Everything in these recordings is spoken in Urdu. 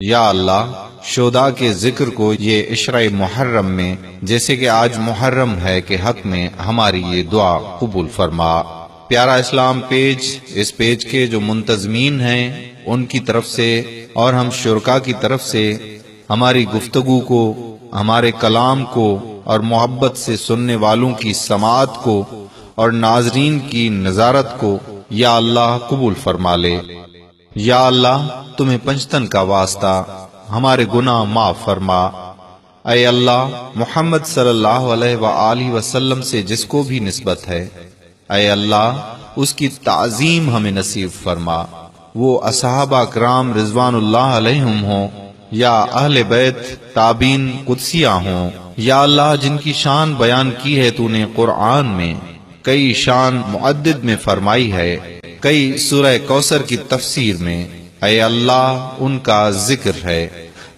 یا اللہ شہداء کے ذکر کو یہ عشرۂ محرم میں، جیسے کہ آج محرم ہے، کے حق میں ہماری یہ دعا قبول فرما۔ پیارا اسلام پیج، اس پیج کے جو منتظمین ہیں ان کی طرف سے اور ہم شرکاء کی طرف سے ہماری گفتگو کو، ہمارے کلام کو اور محبت سے سننے والوں کی سماعت کو اور ناظرین کی نظارت کو یا اللہ قبول فرما لے۔ یا اللہ تمہیں پنجتن کا واسطہ ہمارے گناہ معاف فرما۔ اے اللہ محمد صلی اللہ علیہ وآلہ وسلم سے جس کو بھی نسبت ہے، اے اللہ اس کی تعظیم ہمیں نصیب فرما، وہ اصحابہ کرام رضوان اللہ علیہم ہوں یا اہل بیت تابعین قدسیہ ہوں۔ یا اللہ جن کی شان بیان کی ہے تو نے قرآن میں، کئی شان معدد میں فرمائی ہے، کئی سورہ کوثر کی تفسیر میں، اے اللہ ان کا ذکر ہے۔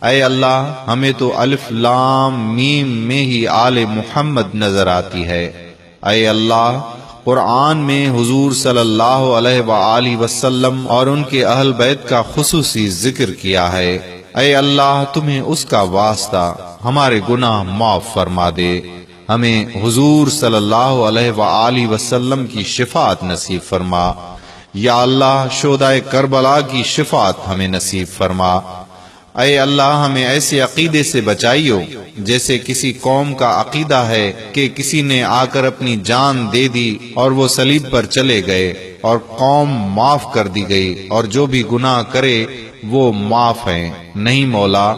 اے اللہ ہمیں تو الف لام میم میں ہی آل محمد نظر آتی ہے۔ اے اللہ قرآن میں حضور صلی اللہ علیہ وآلہ وسلم اور ان کے اہل بیت کا خصوصی ذکر کیا ہے۔ اے اللہ تمہیں اس کا واسطہ ہمارے گناہ معاف فرما دے، ہمیں حضور صلی اللہ علیہ وآلہ وسلم کی شفاعت نصیب فرما۔ یا اللہ شہدائے کربلا کی شفاعت ہمیں نصیب فرما۔ اے اللہ ہمیں ایسے عقیدے سے بچائیو جیسے کسی قوم کا عقیدہ ہے کہ کسی نے آ کر اپنی جان دے دی اور وہ صلیب پر چلے گئے اور قوم معاف کر دی گئی، اور جو بھی گناہ کرے وہ معاف ہیں۔ نہیں مولا،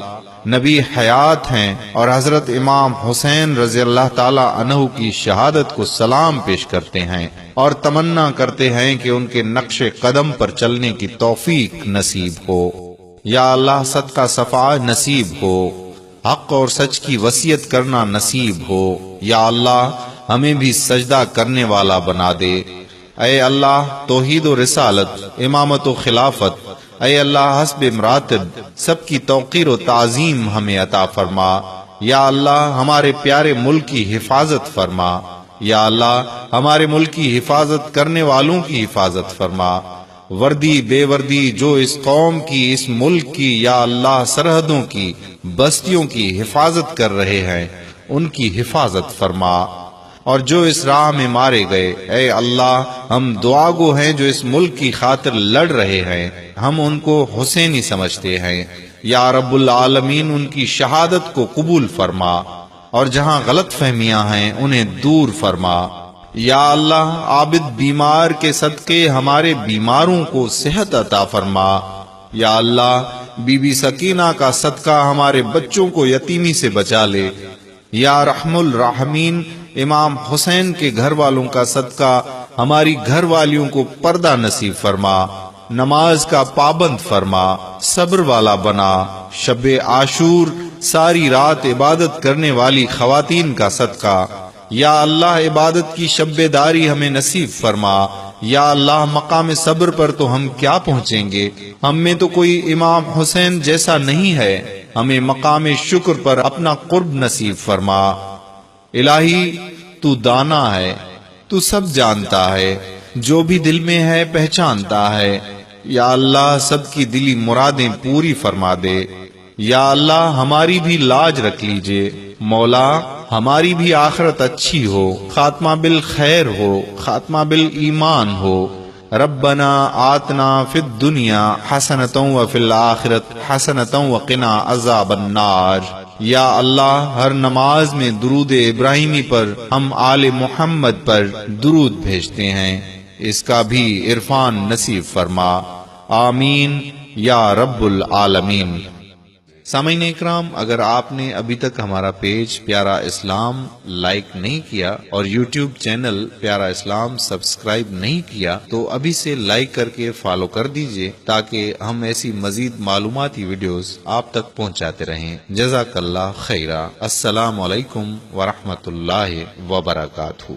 نبی حیات ہیں اور حضرت امام حسین رضی اللہ تعالی عنہ کی شہادت کو سلام پیش کرتے ہیں اور تمنا کرتے ہیں کہ ان کے نقش قدم پر چلنے کی توفیق نصیب ہو۔ یا اللہ صدقہ صفا نصیب ہو، حق اور سچ کی وصیت کرنا نصیب ہو۔ یا اللہ ہمیں بھی سجدہ کرنے والا بنا دے۔ اے اللہ توحید و رسالت، امامت و خلافت، اے اللہ حسب مراتب، سب کی توقیر و تعظیم ہمیں عطا فرما۔ یا اللہ ہمارے پیارے ملک کی حفاظت فرما۔ یا اللہ ہمارے ملک کی حفاظت کرنے والوں کی حفاظت فرما۔ وردی بے وردی جو اس قوم کی، اس ملک کی، یا اللہ سرحدوں کی، بستیوں کی حفاظت کر رہے ہیں، ان کی حفاظت فرما۔ اور جو اس راہ میں مارے گئے، اے اللہ ہم دعا گو ہیں جو اس ملک کی خاطر لڑ رہے ہیں، ہم ان کو حسینی سمجھتے ہیں۔ یا رب العالمین ان کی شہادت کو قبول فرما، اور جہاں غلط فہمیاں ہیں انہیں دور فرما۔ یا اللہ عابد بیمار کے صدقے ہمارے بیماروں کو صحت عطا فرما۔ یا اللہ بی بی سکینہ کا صدقہ ہمارے بچوں کو یتیمی سے بچا لے۔ یا رحم الراحمین امام حسین کے گھر والوں کا صدقہ ہماری گھر والیوں کو پردہ نصیب فرما، نماز کا پابند فرما، صبر والا بنا۔ شب عاشور ساری رات عبادت کرنے والی خواتین کا صدقہ، یا اللہ عبادت کی شب داری ہمیں نصیب فرما۔ یا اللہ مقام صبر پر تو ہم کیا پہنچیں گے، ہم میں تو کوئی امام حسین جیسا نہیں ہے، ہمیں مقام شکر پر اپنا قرب نصیب فرما۔ الہی تو دانا ہے، تو سب جانتا ہے، جو بھی دل میں ہے پہچانتا ہے۔ یا اللہ سب کی دلی مرادیں پوری فرما دے۔ یا اللہ ہماری بھی لاج رکھ لیجئے۔ مولا ہماری بھی آخرت اچھی ہو، خاتمہ بالخیر ہو، خاتمہ بالایمان ہو۔ ربنا آتنا فی الدنیا حسنۃ وفی الآخرۃ حسنۃ وقنا عذاب النار۔ یا اللہ ہر نماز میں درود ابراہیمی پر ہم آل محمد پر درود بھیجتے ہیں، اس کا بھی عرفان نصیب فرما۔ آمین یا رب العالمین۔ سامعین اکرام، اگر آپ نے ابھی تک ہمارا پیج پیارا اسلام لائک نہیں کیا اور یوٹیوب چینل پیارا اسلام سبسکرائب نہیں کیا تو ابھی سے لائک کر کے فالو کر دیجئے تاکہ ہم ایسی مزید معلوماتی ویڈیوز آپ تک پہنچاتے رہیں۔ جزاک اللہ خیرہ۔ السلام علیکم ورحمۃ اللہ وبرکاتہ۔